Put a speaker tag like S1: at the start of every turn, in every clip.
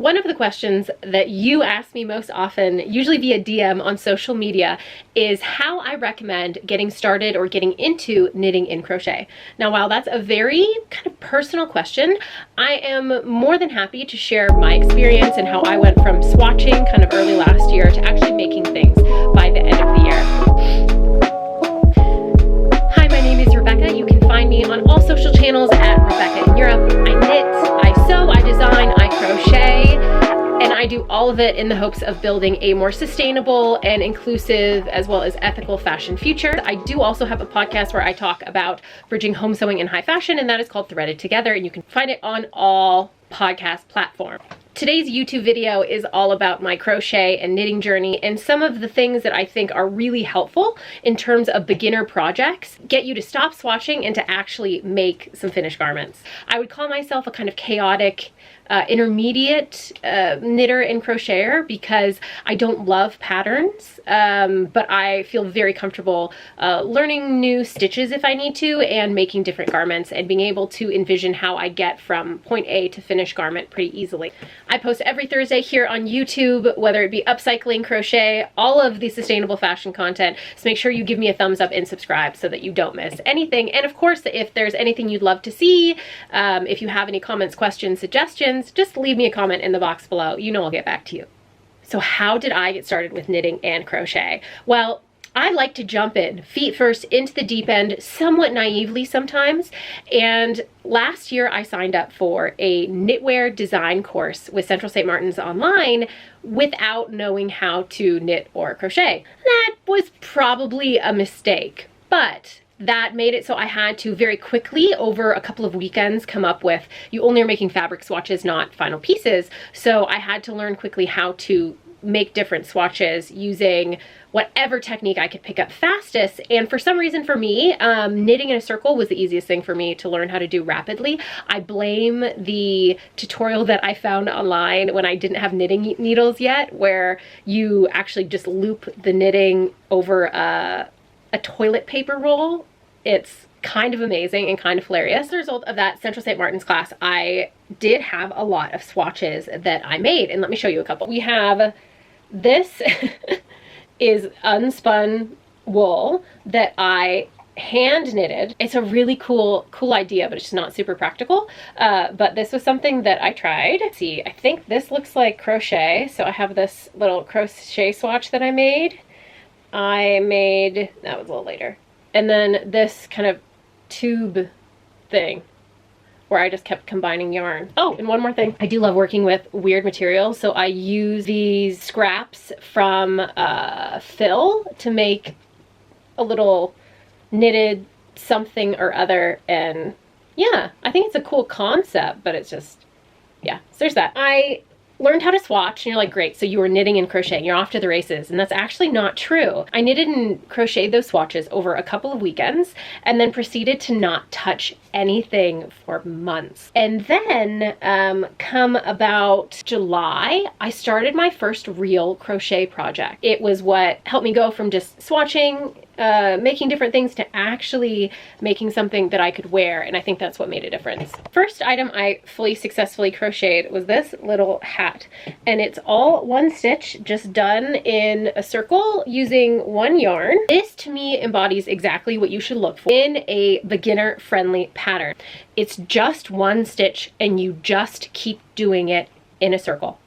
S1: one of the questions that you ask me most often, usually via DM on social media, is how I recommend getting started or getting into knitting in crochet. Now, while that's a very kind of personal question, I am more than happy to share my experience and how I went from swatching kind of early last year to actually making things by the end of the year. Hi, my name is Rebecca. You can find me on all social channels at Rebecca in Europe. I knit, I sew, I design, I crochet, and I do all of it in the hopes of building a more sustainable and inclusive as well as ethical fashion future. I do also have a podcast where I talk about bridging home sewing and high fashion, and that is called Threaded Together, and you can find it on all podcast platforms. Today's YouTube video is all about my crochet and knitting journey and some of the things that I think are really helpful in terms of beginner projects, get you to stop swatching and to actually make some finished garments. I would call myself a kind of chaotic intermediate knitter and crocheter because I don't love patterns, but I feel very comfortable learning new stitches if I need to and making different garments and being able to envision how I get from point A to finished garment pretty easily. I post every Thursday here on YouTube, whether it be upcycling, crochet, all of the sustainable fashion content. So make sure you give me a thumbs up and subscribe so that you don't miss anything. And of course, if there's anything you'd love to see, if you have any comments, questions, suggestions, just leave me a comment in the box below. You know I'll get back to you. So how did I get started with knitting and crochet? Well, I like to jump in, feet first, into the deep end, somewhat naively sometimes. And last year I signed up for a knitwear design course with Central St. Martin's online without knowing how to knit or crochet. That was probably a mistake, but that made it so I had to very quickly, over a couple of weekends, come up with, you only are making fabric swatches, not final pieces. So I had to learn quickly how to make different swatches using whatever technique I could pick up fastest. And for some reason for me, knitting in a circle was the easiest thing for me to learn how to do rapidly. I blame the tutorial that I found online when I didn't have knitting needles yet, where you actually just loop the knitting over a toilet paper roll. It's kind of amazing and kind of hilarious. As a result of that Central St. Martin's class, I did have a lot of swatches that I made, and let me show you a couple. We have this is unspun wool that I hand knitted. It's a really cool idea, but it's just not super practical. But this was something that I tried. Let's see, I think this looks like crochet. So I have this little crochet swatch that I made. That was a little later. And then this kind of tube thing where I just kept combining yarn. Oh, and one more thing. I do love working with weird materials. So I use these scraps from fill to make a little knitted something or other. And yeah, I think it's a cool concept, but it's just, yeah, so there's that. I learned how to swatch and you're like, great, so you were knitting and crocheting, you're off to the races. And that's actually not true. I knitted and crocheted those swatches over a couple of weekends and then proceeded to not touch anything for months. And then come about July, I started my first real crochet project. It was what helped me go from just swatching, making different things to actually making something that I could wear, and I think that's what made a difference. First item I fully successfully crocheted was this little hat, and it's all one stitch, just done in a circle using one yarn. This to me embodies exactly what you should look for in a beginner-friendly pattern. It's just one stitch and you just keep doing it in a circle.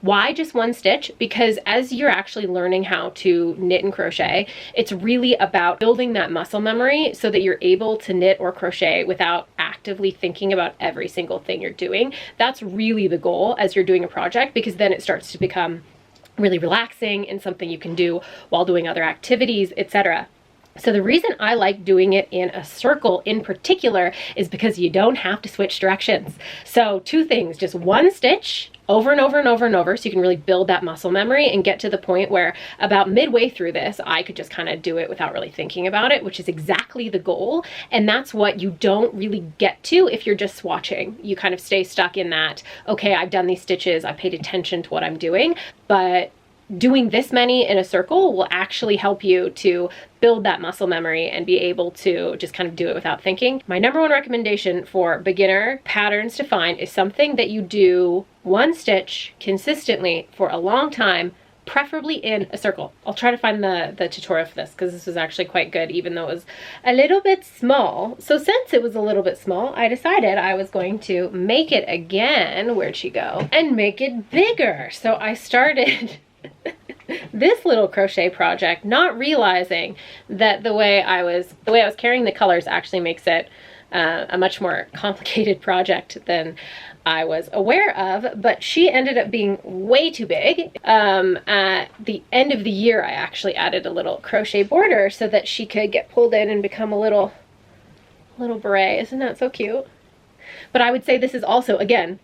S1: Why just one stitch? Because as you're actually learning how to knit and crochet, it's really about building that muscle memory so that you're able to knit or crochet without actively thinking about every single thing you're doing. That's really the goal as you're doing a project, because then it starts to become really relaxing and something you can do while doing other activities, etc. So the reason I like doing it in a circle in particular is because you don't have to switch directions. So two things, just one stitch over and over and over and over, so you can really build that muscle memory and get to the point where about midway through this, I could just kind of do it without really thinking about it, which is exactly the goal. And that's what you don't really get to if you're just swatching. You kind of stay stuck in that, okay, I've done these stitches, I paid attention to what I'm doing, but doing this many in a circle will actually help you to build that muscle memory and be able to just kind of do it without thinking. My number one recommendation for beginner patterns to find is something that you do one stitch consistently for a long time, preferably in a circle. I'll try to find the tutorial for this because this was actually quite good, even though it was a little bit small. So since it was a little bit small, I decided I was going to make it again, where'd she go, and make it bigger. So I started this little crochet project, not realizing that the way I was carrying the colors actually makes it a much more complicated project than I was aware of, but she ended up being way too big. At the end of the year, I actually added a little crochet border so that she could get pulled in and become a little beret. Isn't that so cute? But I would say this is also, again,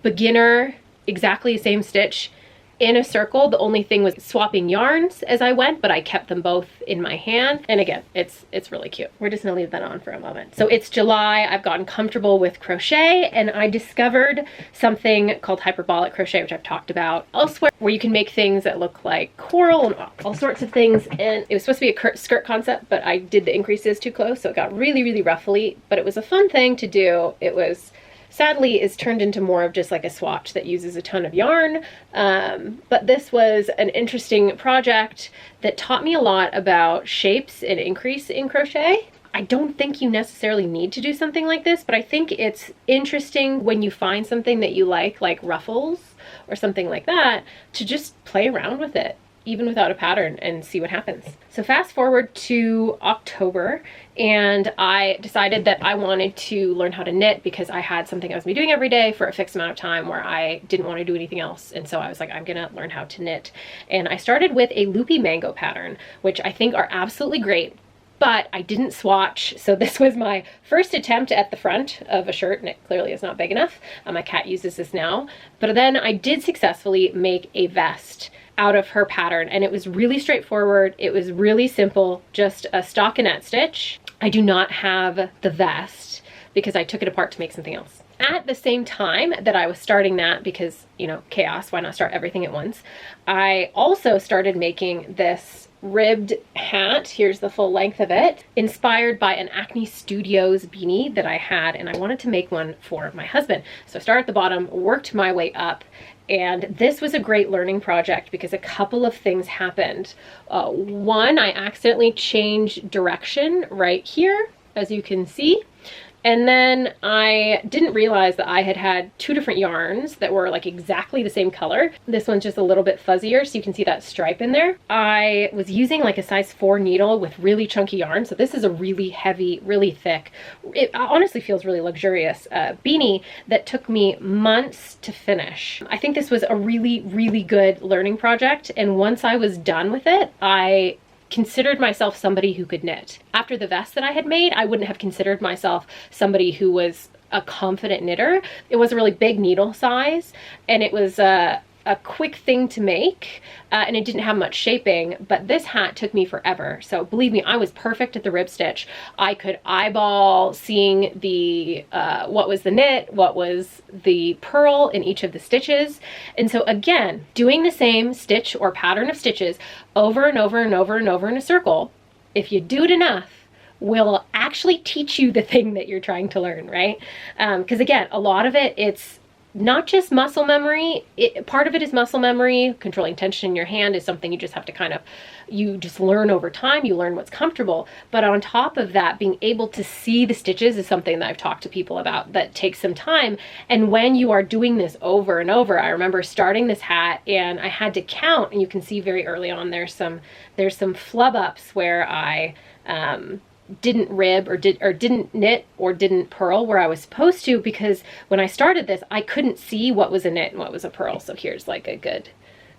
S1: beginner, exactly the same stitch in a circle. The only thing was swapping yarns as I went, but I kept them both in my hand. And again, it's really cute. We're just gonna leave that on for a moment. So it's July, I've gotten comfortable with crochet, and I discovered something called hyperbolic crochet, which I've talked about elsewhere, where you can make things that look like coral and all sorts of things. And it was supposed to be a skirt concept, but I did the increases too close, so it got really, really ruffly, but it was a fun thing to do. It was, sadly, is turned into more of just like a swatch that uses a ton of yarn. But this was an interesting project that taught me a lot about shapes and increase in crochet. I don't think you necessarily need to do something like this, but I think it's interesting when you find something that you like ruffles or something like that, to just play around with it, even without a pattern, and see what happens. So fast forward to October, and I decided that I wanted to learn how to knit because I had something I was doing every day for a fixed amount of time where I didn't want to do anything else. And so I was like, I'm gonna learn how to knit. And I started with a loopy mango pattern, which I think are absolutely great, but I didn't swatch. So this was my first attempt at the front of a shirt, and it clearly is not big enough. My cat uses this now. But then I did successfully make a vest out of her pattern, and it was really straightforward. It was really simple, just a stockinette stitch. I do not have the vest because I took it apart to make something else. At the same time that I was starting that, because, you know, chaos, why not start everything at once? I also started making this ribbed hat. Here's the full length of it, inspired by an Acne Studios beanie that I had, and I wanted to make one for my husband. So I started at the bottom, worked my way up, and this was a great learning project because a couple of things happened. One, I accidentally changed direction right here, as you can see. And then I didn't realize that I had two different yarns that were like exactly the same color. This one's just a little bit fuzzier, so you can see that stripe in there. I was using like a size 4 needle with really chunky yarn. So this is a really heavy, really thick, it honestly feels really luxurious beanie that took me months to finish. I think this was a really, really good learning project. And once I was done with it, I considered myself somebody who could knit. After the vest that I had made, I wouldn't have considered myself somebody who was a confident knitter. It was a really big needle size, and it was a quick thing to make, and it didn't have much shaping, but this hat took me forever. So believe me, I was perfect at the rib stitch. I could eyeball seeing the what was the knit, what was the purl in each of the stitches. And so again, doing the same stitch or pattern of stitches over and over and over and over in a circle, if you do it enough, will actually teach you the thing that you're trying to learn, right? Because again, a lot of it, it's not just muscle memory. Part of it is muscle memory. Controlling tension in your hand is something you just have to kind of, you just learn over time. You learn what's comfortable. But on top of that, being able to see the stitches is something that I've talked to people about that takes some time. And when you are doing this over and over, I remember starting this hat and I had to count, and you can see very early on there's some flub ups where I didn't rib or didn't knit or didn't purl where I was supposed to, because when I started this I couldn't see what was a knit and what was a purl. So here's like a good,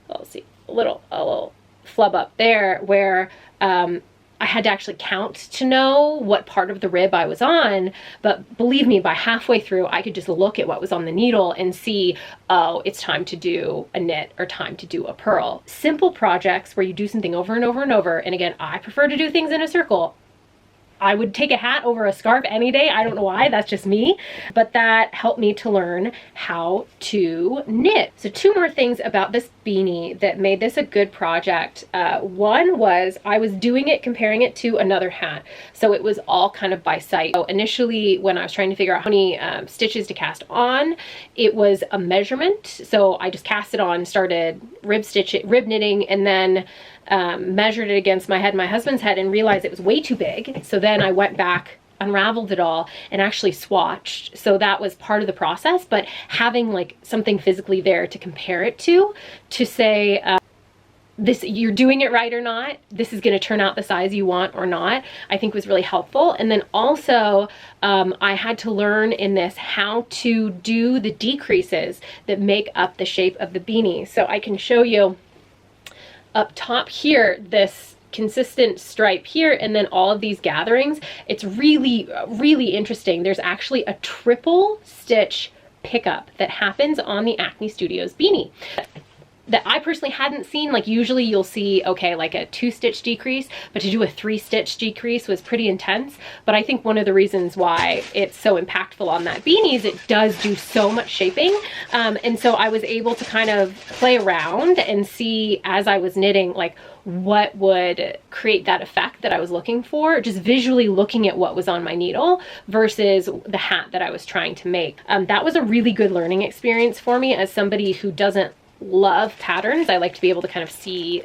S1: let's see, a little flub up there where I had to actually count to know what part of the rib I was on. But believe me, by halfway through I could just look at what was on the needle and see, oh, it's time to do a knit or time to do a purl. Simple projects where you do something over and over and over, and again, I prefer to do things in a circle, I would take a hat over a scarf any day. I don't know why, that's just me. But that helped me to learn how to knit. So 2 more things about this beanie that made this a good project. One was I was doing it, comparing it to another hat. So it was all kind of by sight. So initially, when I was trying to figure out how many stitches to cast on, it was a measurement. So I just cast it on, started rib knitting, and then measured it against my head, my husband's head, and realized it was way too big. So then I went back, unraveled it all, and actually swatched. So that was part of the process, but having like something physically there to compare it to say, this, you're doing it right or not, this is going to turn out the size you want or not, I think was really helpful. And then also I had to learn in this how to do the decreases that make up the shape of the beanie. So I can show you up top here, this consistent stripe here, and then all of these gatherings. It's really, really interesting. There's actually a triple stitch pickup that happens on the Acne Studios beanie that I personally hadn't seen. Like usually you'll see, okay, like a 2-stitch decrease, but to do a 3-stitch decrease was pretty intense. But I think one of the reasons why it's so impactful on that beanie is it does do so much shaping. And so I was able to kind of play around and see as I was knitting, like what would create that effect that I was looking for, just visually looking at what was on my needle versus the hat that I was trying to make. That was a really good learning experience for me as somebody who doesn't love patterns. I like to be able to kind of see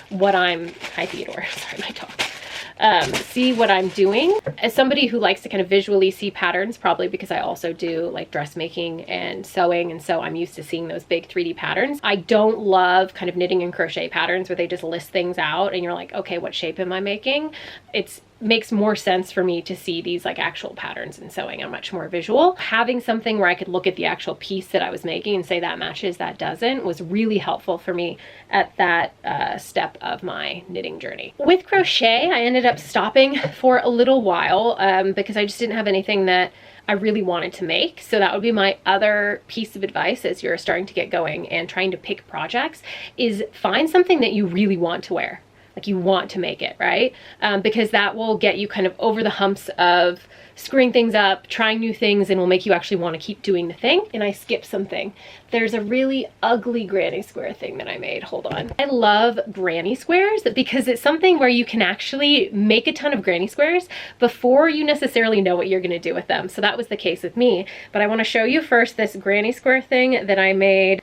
S1: what I'm, hi Theodore, sorry, my dog. See what I'm doing. As somebody who likes to kind of visually see patterns, probably because I also do like dressmaking and sewing, and so I'm used to seeing those big 3D patterns. I don't love kind of knitting and crochet patterns where they just list things out and you're like, okay, what shape am I making? It makes more sense for me to see these like actual patterns in sewing. I'm much more visual. Having something where I could look at the actual piece that I was making and say that matches, that doesn't, was really helpful for me at that step of my knitting journey. With crochet, I ended up stopping for a little while because I just didn't have anything that I really wanted to make. So that would be my other piece of advice as you're starting to get going and trying to pick projects, is find something that you really want to wear. Like you want to make it, right? Because that will get you kind of over the humps of screwing things up, trying new things, and will make you actually want to keep doing the thing. And I skipped something. There's a really ugly granny square thing that I made. Hold on. I love granny squares because it's something where you can actually make a ton of granny squares before you necessarily know what you're going to do with them. So that was the case with me. But I want to show you first this granny square thing that I made.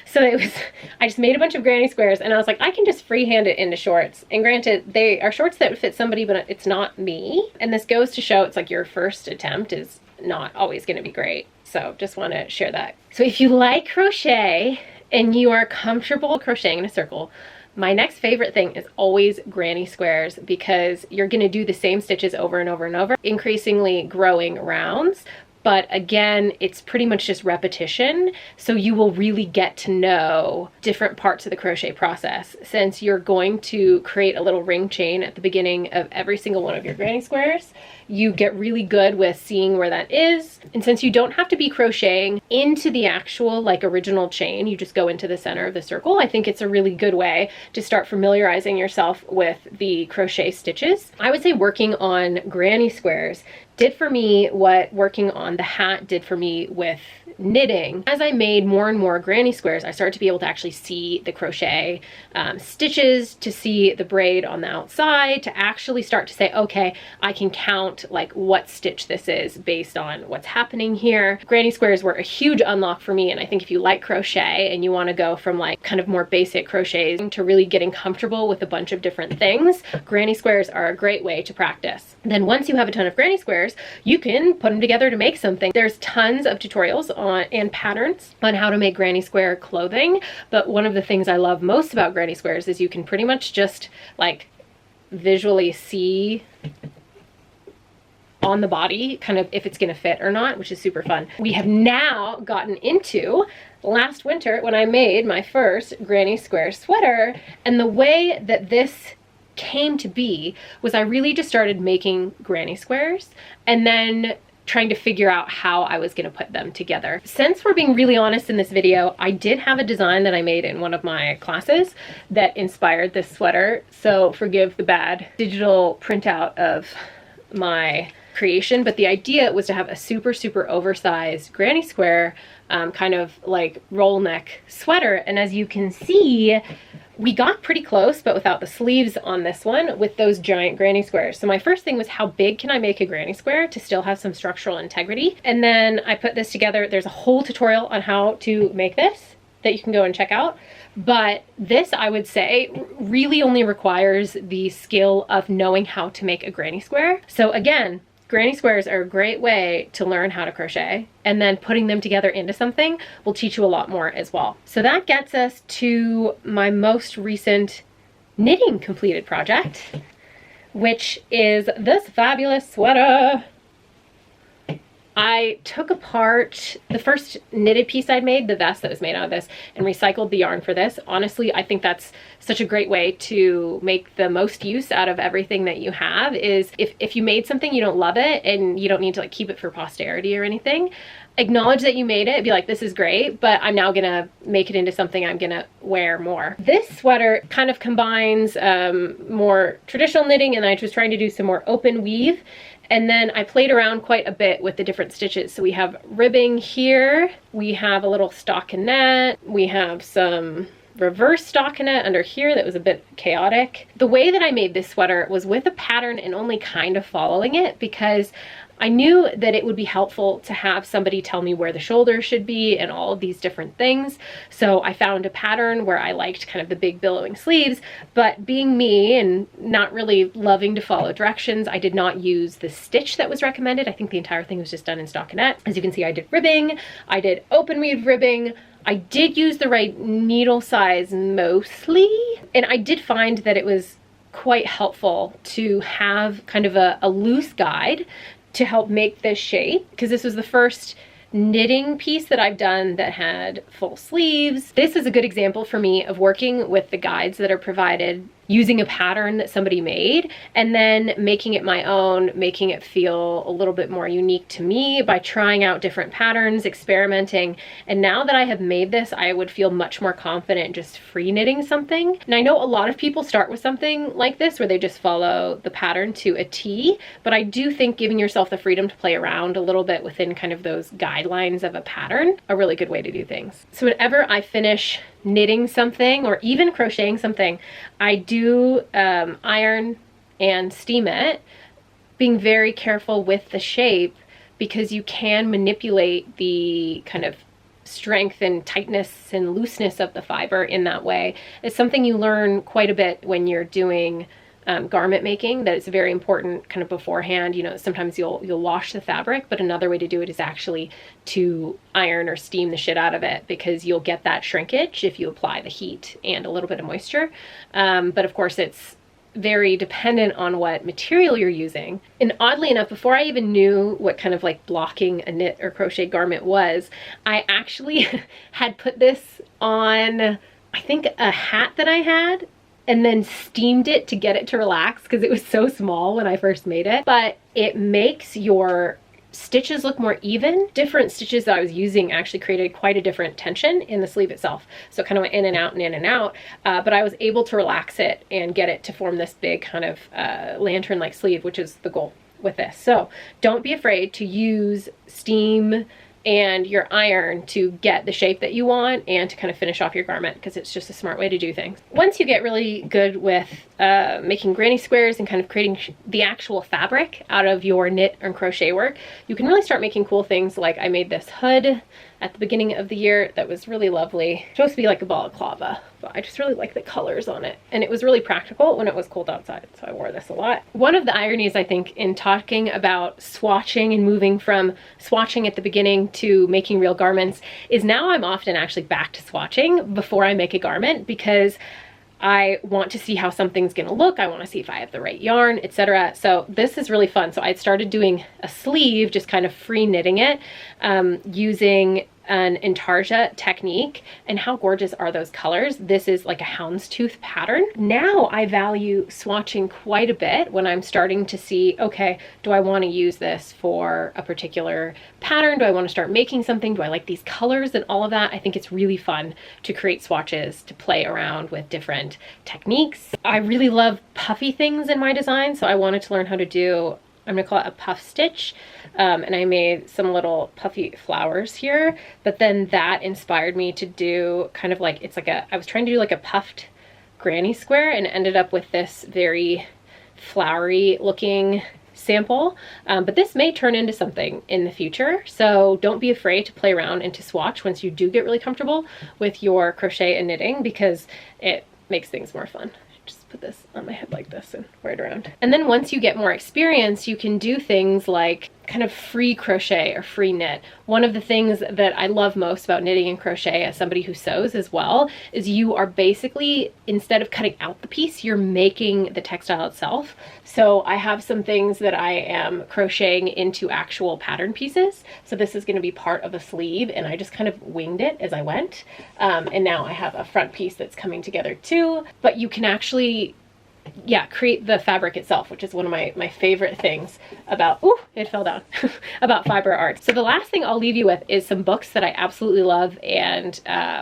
S1: So it was, I just made a bunch of granny squares and I was like, I can just freehand it into shorts. And granted, they are shorts that would fit somebody, but it's not me. And this goes to show it's like your first attempt is not always going to be great. So just want to share that. So if you like crochet and you are comfortable crocheting in a circle, my next favorite thing is always granny squares, because you're going to do the same stitches over and over and over, increasingly growing rounds. But again, it's pretty much just repetition. So you will really get to know different parts of the crochet process, since you're going to create a little ring chain at the beginning of every single one of your granny squares. You get really good with seeing where that is. And since you don't have to be crocheting into the actual like original chain, you just go into the center of the circle. I think it's a really good way to start familiarizing yourself with the crochet stitches. I would say working on granny squares did for me what working on the hat did for me with knitting. As I made more and more granny squares, I started to be able to actually see the crochet stitches, to see the braid on the outside, to actually start to say, okay, I can count like what stitch this is based on what's happening here. Granny squares were a huge unlock for me, and I think if you like crochet and you want to go from like kind of more basic crocheting to really getting comfortable with a bunch of different things, granny squares are a great way to practice. Then once you have a ton of granny squares, you can put them together to make something. There's tons of tutorials on and patterns on how to make granny square clothing, but one of the things I love most about granny squares is you can pretty much just like visually see on the body kind of if it's gonna fit or not, which is super fun. We have now gotten into last winter when I made my first granny square sweater, and the way that this came to be was I really just started making granny squares, and then trying to figure out how I was going to put them together. Since we're being really honest in this video, I did have a design that I made in one of my classes that inspired this sweater, so forgive the bad digital printout of my creation, but the idea was to have a super oversized granny square kind of like roll neck sweater. And as you can see, we got pretty close, but without the sleeves on this one with those giant granny squares. So my first thing was, how big can I make a granny square to still have some structural integrity? And then I put this together. There's a whole tutorial on how to make this that you can go and check out. But this, I would say, really only requires the skill of knowing how to make a granny square. So again, granny squares are a great way to learn how to crochet, and then putting them together into something will teach you a lot more as well. So that gets us to my most recent knitting completed project, which is this fabulous sweater. I took apart the first knitted piece I'd made, the vest that was made out of this, and recycled the yarn for this. Honestly, I think that's such a great way to make the most use out of everything that you have. Is if you made something, you don't love it, and you don't need to like keep it for posterity or anything, acknowledge that you made it, be like, this is great, but I'm now gonna make it into something I'm gonna wear more. This sweater kind of combines more traditional knitting, and I was trying to do some more open weave. And then I played around quite a bit with the different stitches. So we have ribbing here, we have a little stockinette, we have some reverse stockinette under here that was a bit chaotic. The way that I made this sweater was with a pattern and only kind of following it, because I knew that it would be helpful to have somebody tell me where the shoulders should be and all of these different things. So I found a pattern where I liked kind of the big billowing sleeves, but being me and not really loving to follow directions, I did not use the stitch that was recommended. I think the entire thing was just done in stockinette. As you can see, I did ribbing, I did open weave ribbing, I did use the right needle size mostly, and I did find that it was quite helpful to have kind of a loose guide to help make this shape, because this was the first knitting piece that I've done that had full sleeves. This is a good example for me of working with the guides that are provided, using a pattern that somebody made, and then making it my own, making it feel a little bit more unique to me by trying out different patterns, experimenting. And now that I have made this, I would feel much more confident just free knitting something. And I know a lot of people start with something like this where they just follow the pattern to a T, but I do think giving yourself the freedom to play around a little bit within kind of those guidelines of a pattern, a really good way to do things. So whenever I finish knitting something or even crocheting something, I do iron and steam it, being very careful with the shape, because you can manipulate the kind of strength and tightness and looseness of the fiber in that way. It's something you learn quite a bit when you're doing garment making, that it's very important kind of beforehand. You know, sometimes you'll wash the fabric, but another way to do it is actually to iron or steam the shit out of it, because you'll get that shrinkage if you apply the heat and a little bit of moisture. But of course, it's very dependent on what material you're using. And oddly enough, before I even knew what kind of like blocking a knit or crochet garment was, I actually had put this on, I think, a hat that I had, and then steamed it to get it to relax, because it was so small when I first made it. But it makes your stitches look more even. Different stitches that I was using actually created quite a different tension in the sleeve itself. So it kind of went in and out and in and out, but I was able to relax it and get it to form this big kind of lantern-like sleeve, which is the goal with this. So don't be afraid to use steam and your iron to get the shape that you want and to kind of finish off your garment, because it's just a smart way to do things. Once you get really good with making granny squares and kind of creating the actual fabric out of your knit and crochet work, you can really start making cool things. Like I made this hood at the beginning of the year that was really lovely. It's supposed to be like a balaclava, but I just really like the colors on it. And it was really practical when it was cold outside, so I wore this a lot. One of the ironies, I think, in talking about swatching and moving from swatching at the beginning to making real garments is now I'm often actually back to swatching before I make a garment, because I want to see how something's gonna look. I want to see if I have the right yarn, etc. So this is really fun. So I started doing a sleeve, just kind of free knitting it, using an intarsia technique. And how gorgeous are those colors? This is like a houndstooth pattern. Now I value swatching quite a bit when I'm starting to see, okay, do I want to use this for a particular pattern? Do I want to start making something? Do I like these colors and all of that? I think it's really fun to create swatches, to play around with different techniques. I really love puffy things in my design, so I wanted to learn how to do, I'm gonna call it a puff stitch. And I made some little puffy flowers here, but then that inspired me to do kind of like, it's like I was trying to do like a puffed granny square and ended up with this very flowery looking sample. But this may turn into something in the future. So don't be afraid to play around and to swatch once you do get really comfortable with your crochet and knitting, because it makes things more fun. Just put this on my head like this and wear it around. And then once you get more experience, you can do things like kind of free crochet or free knit. One of the things that I love most about knitting and crochet as somebody who sews as well is you are basically, instead of cutting out the piece, you're making the textile itself. So I have some things that I am crocheting into actual pattern pieces. So this is going to be part of a sleeve, and I just kind of winged it as I went. And now I have a front piece that's coming together too, but you can actually create the fabric itself, which is one of my favorite things about, ooh, it fell down, about fiber art. So the last thing I'll leave you with is some books that I absolutely love and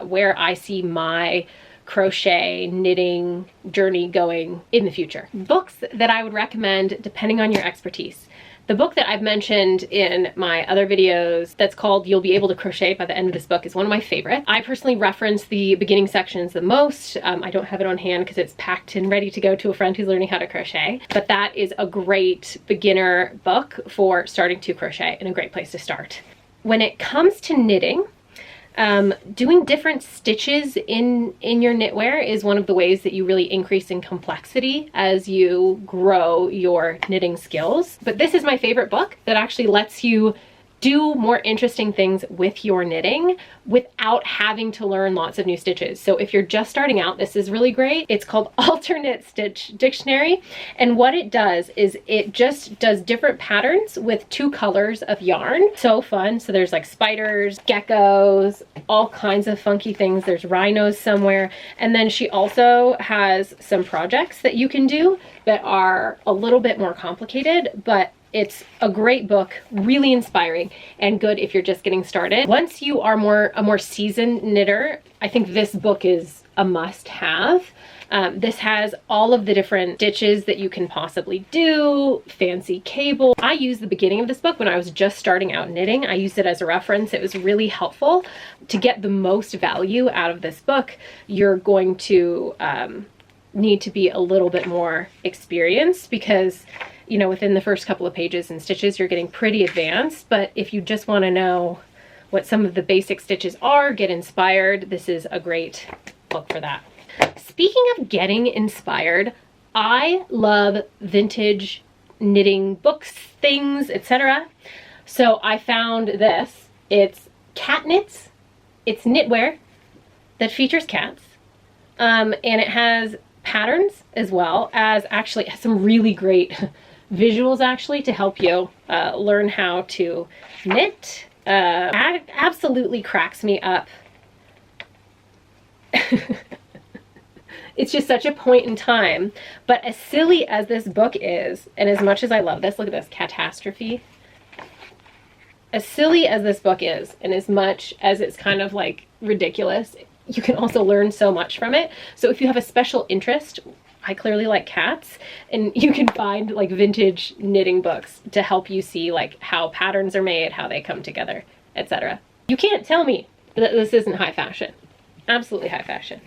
S1: where I see my crochet knitting journey going in the future. Books that I would recommend depending on your expertise. The book that I've mentioned in my other videos that's called You'll Be Able to Crochet by the End of This Book is one of my favorites. I personally reference the beginning sections the most. I don't have it on hand because it's packed and ready to go to a friend who's learning how to crochet, but that is a great beginner book for starting to crochet and a great place to start. When it comes to knitting, doing different stitches in your knitwear is one of the ways that you really increase in complexity as you grow your knitting skills. But this is my favorite book that actually lets you do more interesting things with your knitting without having to learn lots of new stitches. So if you're just starting out, this is really great. It's called Alternate Stitch Dictionary. And what it does is it just does different patterns with 2 colors of yarn. So fun. So there's like spiders, geckos, all kinds of funky things. There's rhinos somewhere. And then she also has some projects that you can do that are a little bit more complicated, but it's a great book, really inspiring and good if you're just getting started. Once you are a more seasoned knitter, I think this book is a must-have. This has all of the different stitches that you can possibly do, fancy cable. I used the beginning of this book when I was just starting out knitting. I used it as a reference. It was really helpful. To get the most value out of this book, you're going to need to be a little bit more experienced, because you know, within the first couple of pages and stitches, you're getting pretty advanced. But if you just want to know what some of the basic stitches are, get inspired, this is a great book for that. Speaking of getting inspired, I love vintage knitting books, things, etc. So I found this. It's cat knits. It's knitwear that features cats. And it has patterns as well as actually some really great visuals actually to help you learn how to knit. Absolutely cracks me up. It's just such a point in time. But as silly as this book is, and as much as I love this, look at this, catastrophe. As silly as this book is, and as much as it's kind of like ridiculous, you can also learn so much from it. So if you have a special interest, I clearly like cats, and you can find like vintage knitting books to help you see like how patterns are made, how they come together, etc. You can't tell me that this isn't high fashion. Absolutely high fashion.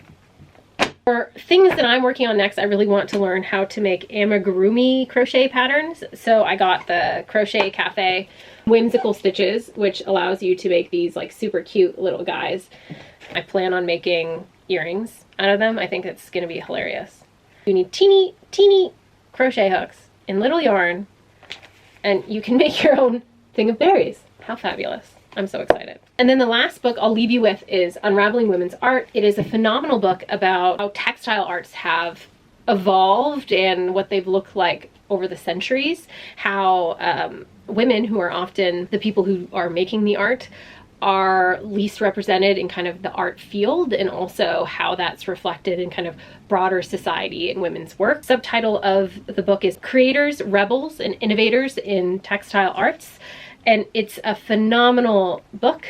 S1: For things that I'm working on next, I really want to learn how to make amigurumi crochet patterns. So I got the Crochet Cafe whimsical stitches, which allows you to make these like super cute little guys. I plan on making earrings out of them. I think it's going to be hilarious. You need teeny crochet hooks in little yarn, and you can make your own thing of berries. How fabulous. I'm so excited. And then the last book I'll leave you with is Unraveling Women's Art. It is a phenomenal book about how textile arts have evolved and what they've looked like over the centuries, how women, who are often the people who are making the art, are least represented in kind of the art field, and also how that's reflected in kind of broader society and women's work. Subtitle of the book is Creators, Rebels, and Innovators in Textile Arts. And it's a phenomenal book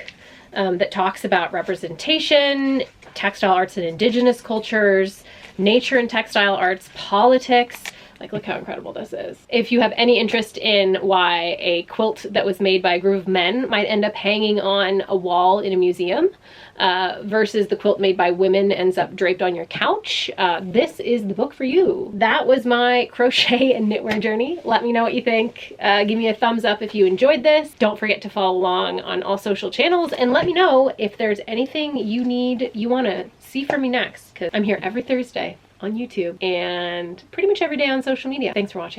S1: that talks about representation, textile arts and indigenous cultures, nature and textile arts, politics. Like, look how incredible this is. If you have any interest in why a quilt that was made by a group of men might end up hanging on a wall in a museum versus the quilt made by women ends up draped on your couch, this is the book for you. That was my crochet and knitwear journey. Let me know what you think. Give me a thumbs up if you enjoyed this. Don't forget to follow along on all social channels, and let me know if there's anything you want to see from me next, because I'm here every Thursday on YouTube and pretty much every day on social media. Thanks for watching.